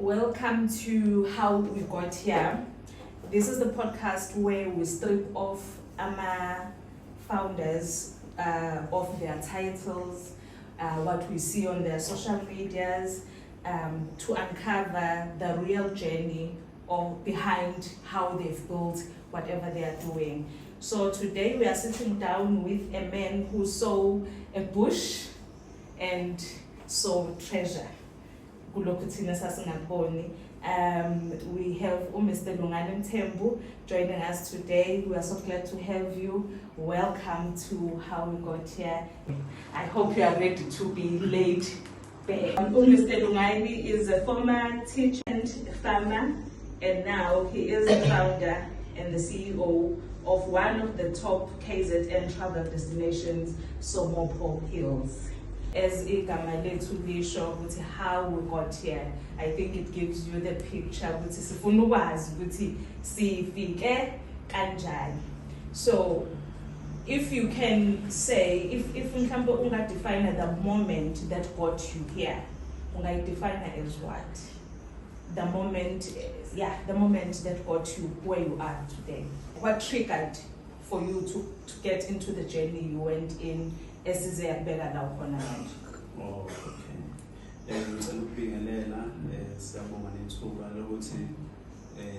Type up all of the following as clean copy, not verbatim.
Welcome to How We Got Here. This is the podcast where we strip off founders of their titles, what we see on their social medias, to uncover the real journey behind how they've built whatever they are doing. So today we are sitting down with a man who saw a bush and saw treasure. We have Mr. Lungane Mthembu joining us today. We are so glad to have you. Welcome to How We Got Here. I hope you are ready to be laid back. Mr. Lungane is a former teacher and farmer, and now he is the founder and the CEO of one of the top KZN travel destinations, Somopho Hills. As igama lethu lisho ukuthi how we got here, I think it gives you the picture ukuthi sifuna ukwazi ukuthi sifike kanjani. So if you can say, if mhlawumbe ungadefine the moment that got you here, ungayidefine as what? The moment that got you where you are today. What triggered for you to get into the journey you went in? Oh, okay. Ngicela ukubingelela siyabonga nethuba lokuthi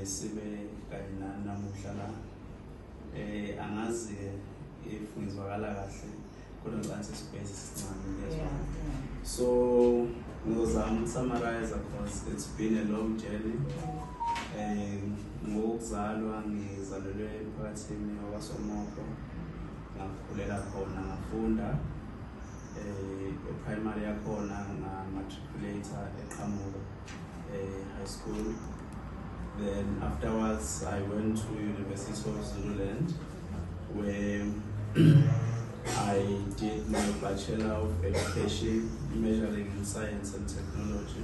sibe kanye nani namuhla la. Angazi if ngizwakala kahle kodwa ngicela sibheke isincane. So ngizama ukusummarize because it's been a long journey. Ngokuzalwa ngizalelwe emphakathini waKwaSomopho. Ngakhulela khona ngafunda primary yakhona ngamatriculator eQhamuka high school. Then afterwards I went to University of Zululand where I did my Bachelor of Education majoring in Science and Technology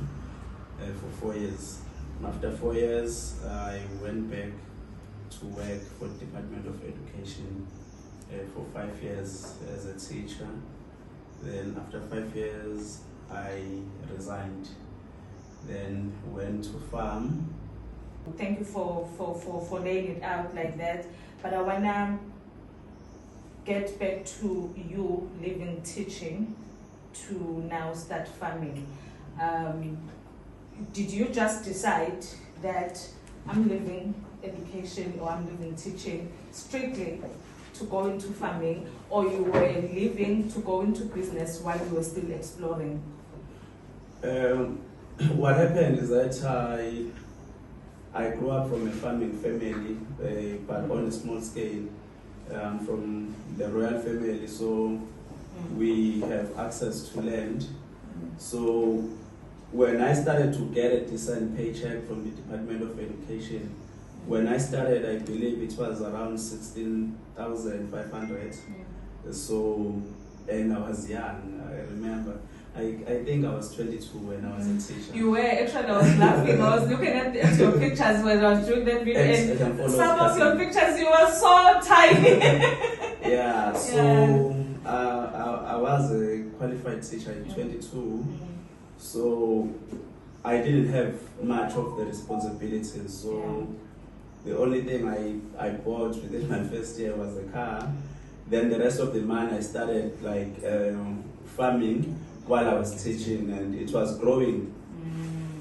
for 4 years. After 4 years I went back to work for the Department of Education for 5 years as a teacher. Then after 5 years, I resigned. Then went to farm. Thank you for laying it out like that. But I wanna get back to you leaving teaching to now start farming. Did you just decide that I'm leaving education or I'm leaving teaching strictly to go into farming, or you were leaving to go into business while you were still exploring? What happened is that I grew up from a farming family, but on a small scale, from the royal family, so we have access to land. So when I started to get a decent paycheck from the Department of Education, when I started, I believe it was around 16,500. So, and I was young, I remember. I think I was 22 when I was a teacher. You were, actually, I was laughing. I was looking at your pictures when I was doing that video, and some of your pictures, you were so tiny. Yeah, so I was a qualified teacher in 22. So I didn't have much of the responsibilities. So the only thing I bought within my first year was a car. Then the rest of the money I started like farming while I was teaching, and it was growing.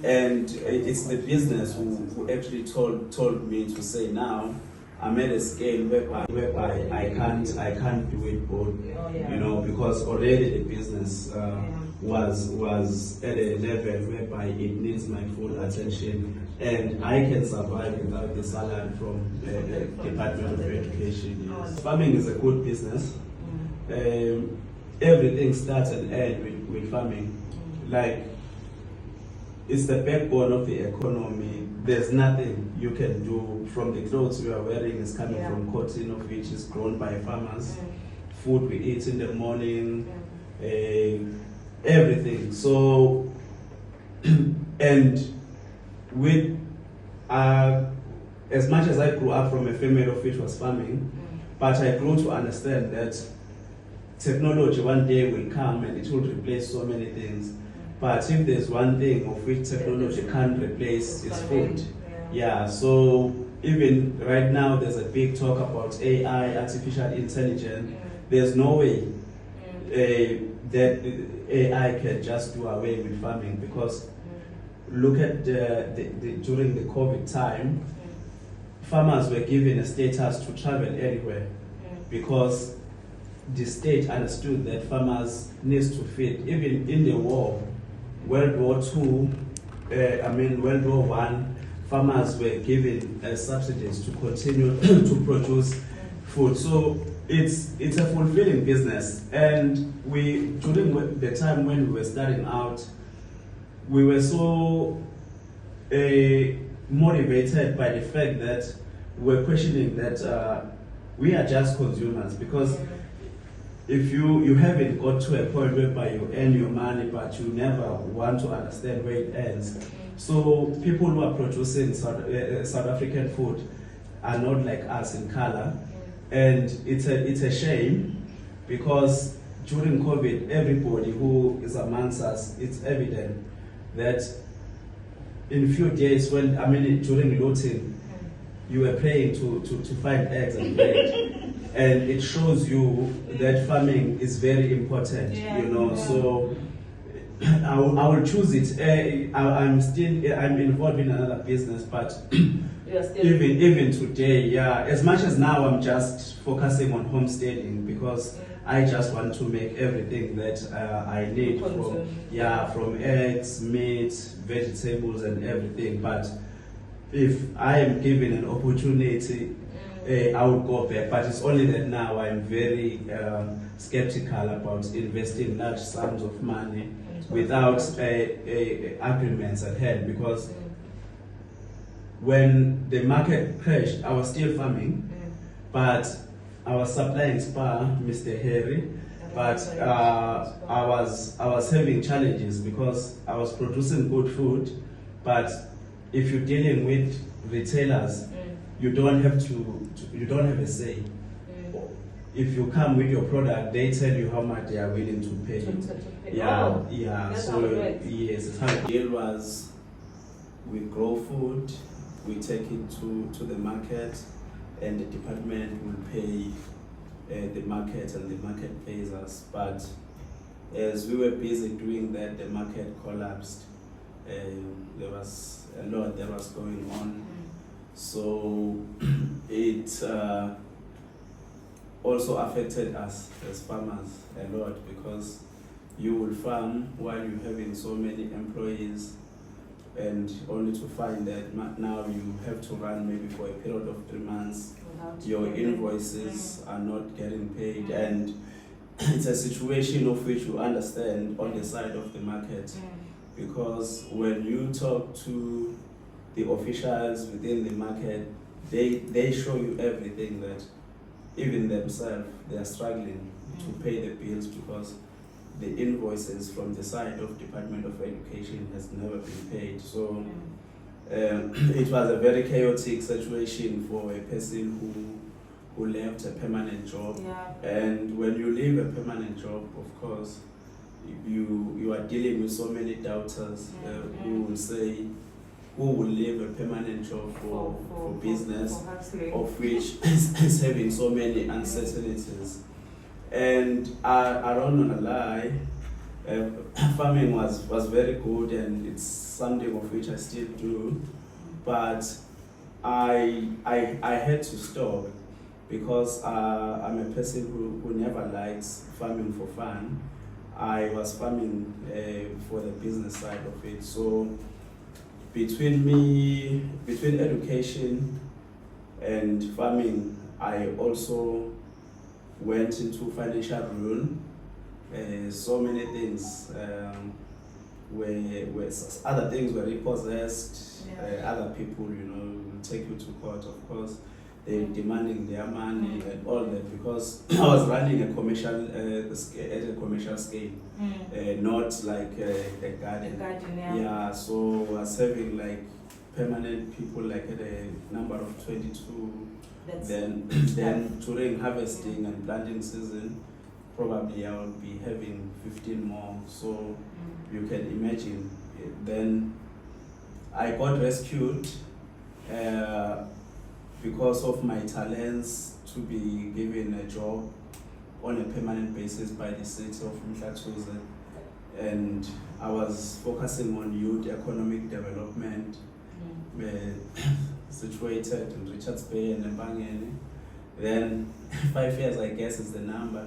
And it's the business who actually told me to say, now I'm at a scale whereby I can't do it both, you know, because already the business was at a level whereby it needs my full attention, and I can survive without the salary from the Department of Education. Farming is a good business. Everything starts and ends with farming. Like, it's the backbone of the economy. There's nothing you can do. From the clothes we are wearing is coming from cotton, of which is grown by farmers. Food we eat in the morning, everything. So, and with as much as I grew up from a family of which was farming, but I grew to understand that technology one day will come and it will replace so many things. But if there's one thing of which technology can't replace, it's food. Yeah, so even right now there's a big talk about AI, artificial intelligence. There's no way that AI can just do away with farming, because look at during the COVID time, farmers were given a status to travel anywhere because the state understood that farmers needs to feed. Even in the war, World War II, World War One, farmers were given subsidies to continue to produce food. So it's a fulfilling business. And we, during the time when we were starting out, we were so motivated by the fact that we were questioning that we are just consumers, because if you haven't got to a point whereby you earn your money but you never want to understand where it ends. So people who are producing South African food are not like us in color, and it's a shame, because during COVID, everybody who is amongst us, it's evident that in few days during looting, you were praying to find eggs and bread. And it shows you that farming is very important, so I will choose it. I'm involved in another business, but even today, as much as now I'm just focusing on homesteading, because I just want to make everything that I need from eggs, meat, vegetables and everything. But if I am given an opportunity, I would go back, but it's only that now I'm very skeptical about investing large sums of money without agreements at hand, because when the market crashed, I was still farming, but I was supplying Spar, Mr. Harry, but I was having challenges because I was producing good food, but if you're dealing with retailers, you don't have a say. If you come with your product, they tell you how much they are willing to pay. So yes, how the deal was: we grow food, we take it to the market, and the department will pay the market, and the market pays us. But as we were busy doing that, the market collapsed. There was a lot that was going on. So it also affected us as farmers a lot, because you will farm while you're having so many employees, and only to find that now you have to run maybe for a period of 3 months. Your invoices are not getting paid, and it's a situation of which you understand on the side of the market, because when you talk to the officials within the market, they show you everything, that even themselves, they are struggling to pay the bills, because the invoices from the side of Department of Education has never been paid. So it was a very chaotic situation for a person who left a permanent job. And when you leave a permanent job, of course, you are dealing with so many doubters who will say, who will leave a permanent job for business, of which is having so many uncertainties. And I don't want to lie, farming was very good, and it's something of which I still do, but I had to stop, because I'm a person who never likes farming for fun. I was farming for the business side of it. So between education and farming, I also went into financial ruin. So many things other things were repossessed. Other people, will take you to court. Of course, they're demanding their money and all that, because I was running a commercial at a commercial scale, not like a garden. So I was having like permanent people, like at a number of 22. Then during harvesting and planting season, probably I will be having 15 more. So you can imagine. Then I got rescued because of my talents to be given a job on a permanent basis by the city of Mhlathuze. And I was focusing on youth economic development, situated in Richards Bay and Mbangeni. Then 5 years, I guess, is the number.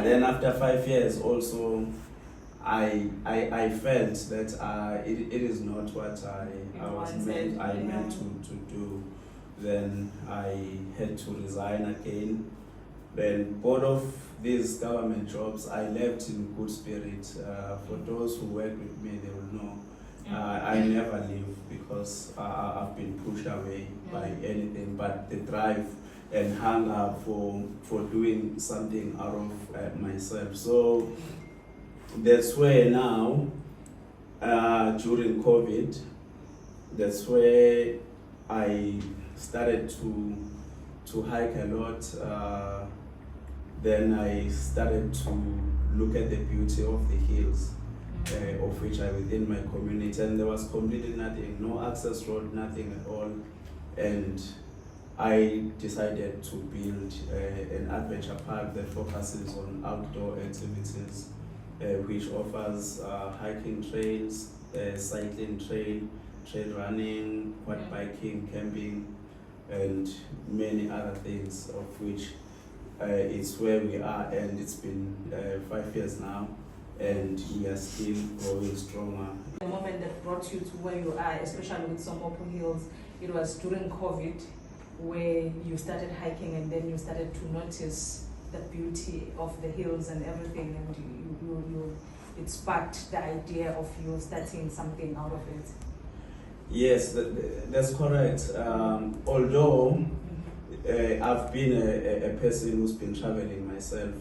Then after 5 years, also, I felt that it is not what I meant to do. Then I had to resign again. Then both of these government jobs, I left in good spirit. For those who work with me, they will know. I never leave because I've been pushed away by anything but the drive and hunger for doing something out of myself. So that's where now, during COVID, that's where I started to hike a lot. Then I started to look at the beauty of the hills, of which are within my community, and there was completely nothing, no access road, nothing at all. And I decided to build an adventure park that focuses on outdoor activities, which offers hiking trails, cycling trail running, quad biking, camping, and many other things, of which it's where we are, and it's been 5 years now, and we are still growing stronger. The moment that brought you to where you are, especially with Somopho Hills, it was during COVID where you started hiking, and then you started to notice the beauty of the hills and everything, and it sparked the idea of you starting something out of it. Yes, that's correct. Although I've been a person who's been traveling myself.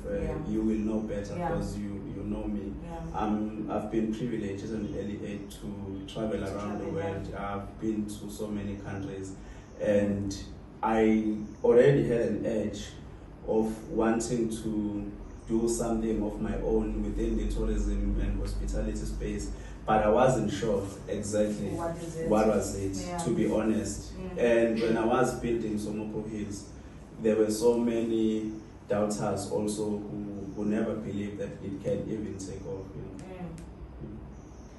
You will know better because you know me. I've been privileged at an early age to travel around the world. I've been to so many countries, and I already had an edge of wanting to do something of my own within the tourism and hospitality space. But I wasn't sure exactly what was it, to be honest. And when I was building Somopho Hills, there were so many doubters also who never believed that it can even take off.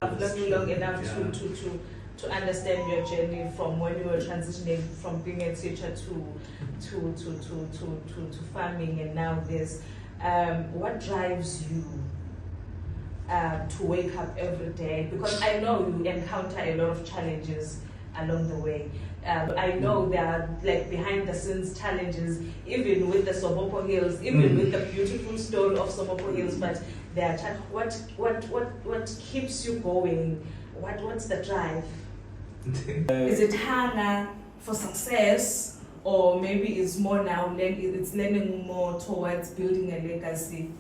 I've known you long enough to understand your journey from when you were transitioning from being a teacher to farming, and now this. What drives you to wake up every day? Because I know you encounter a lot of challenges along the way. I know there are like behind the scenes challenges, even with the Somopho Hills, even with the beautiful story of Somopho Hills. But there are what keeps you going? What's the drive? Is it hunger for success, or maybe it's more now it's learning more towards building a legacy?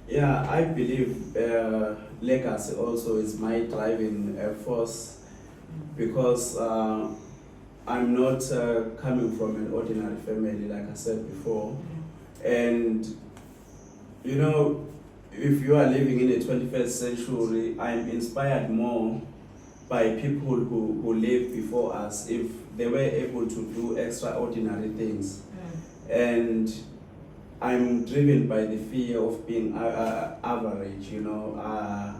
Yeah, I believe legacy also is my driving force, because I'm not coming from an ordinary family, like I said before. And you know, if you are living in the 21st century, I'm inspired more by people who lived before us, if they were able to do extraordinary things. And I'm driven by the fear of being average. You know,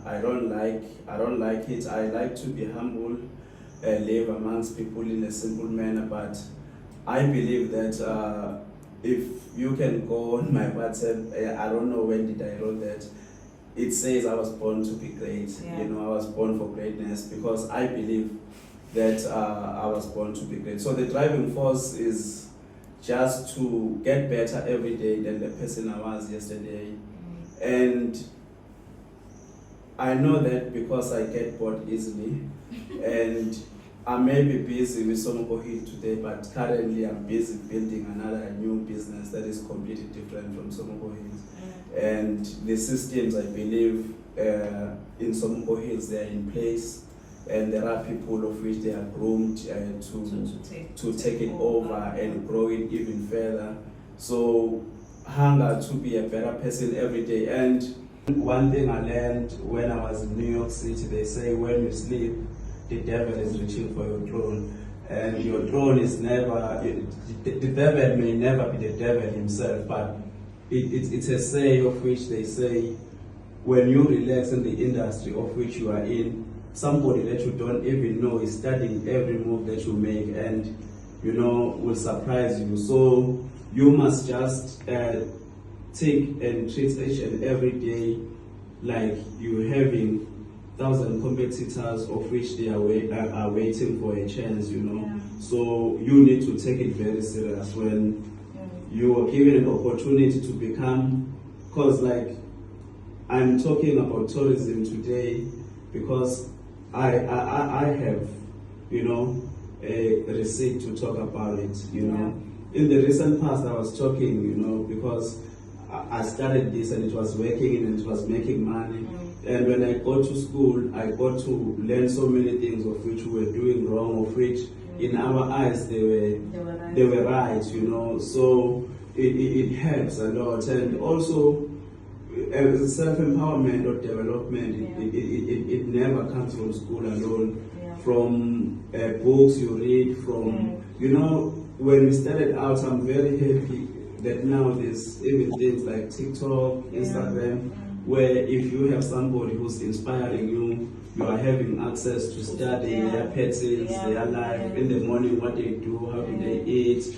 I don't like it. I like to be humble, live amongst people in a simple manner. But I believe that if you can go on my WhatsApp, I don't know when did I wrote that. It says I was born to be great. You know, I was born for greatness, because I believe that I was born to be great. So the driving force is just to get better every day than the person I was yesterday. And I know that because I get bored easily. And I may be busy with Somopho Hills today, but currently I'm busy building another new business that is completely different from Somopho Hills. And the systems, I believe, in Somopho Hills, they are in place. and there are people of which they are groomed to take it over and grow it even further. So hunger to be a better person every day. And one thing I learned when I was in New York City, they say when you sleep, the devil is reaching for your throne. And your throne is never, the devil may never be the devil himself, but it's a say of which they say, when you relax in the industry of which you are in, somebody that you don't even know is studying every move that you make and, will surprise you. So you must just take and treat each and every day like you're having 1,000 competitors of which they are waiting for a chance, So you need to take it very serious when you are given an opportunity to become, because like I'm talking about tourism today because I have, a receipt to talk about it, In the recent past I was talking, because I started this and it was working and it was making money. And when I got to school, I got to learn so many things of which we were doing wrong, of which in our eyes they were right, So it helps a lot. And also self-empowerment or development, it never comes from school alone. From books you read, from, when we started out, I'm very happy that now there's even things like TikTok, Instagram, where if you have somebody who's inspiring you, you are having access to study their patterns, their life, in the morning, what they do, how do they eat,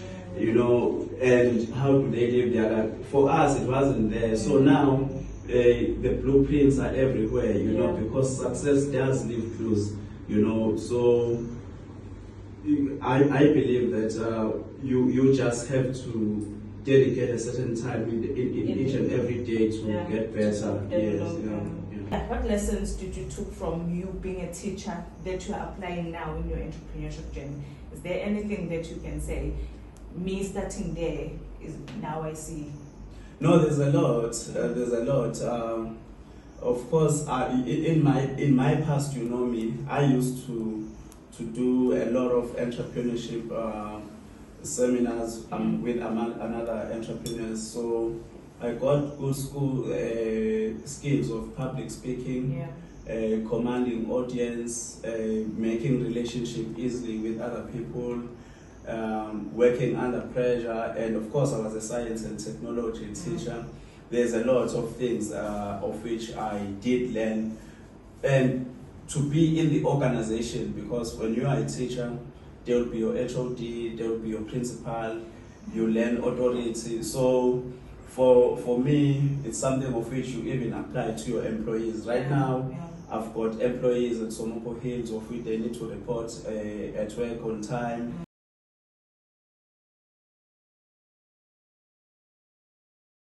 and how do they live their life. For us, it wasn't there. So now, the blueprints are everywhere, because success does leave clues, So I believe that you just have to dedicate a certain time in each and every day to get better. What lessons did you took from you being a teacher that you are applying now in your entrepreneurship journey? Is there anything that you can say, me starting there is now I see? No, there's a lot. Of course, in my past, me, I used to do a lot of entrepreneurship seminars with another entrepreneurs. So I got good school skills of public speaking, commanding audience, making relationship easily with other people, working under pressure, and of course I was a science and technology teacher. There's a lot of things of which I did learn, and to be in the organization, because when you are a teacher, there will be your HOD, there will be your principal, you learn authority. So for me, it's something of which you even apply to your employees. Right now, I've got employees at Somopho Hills of which they need to report at work on time.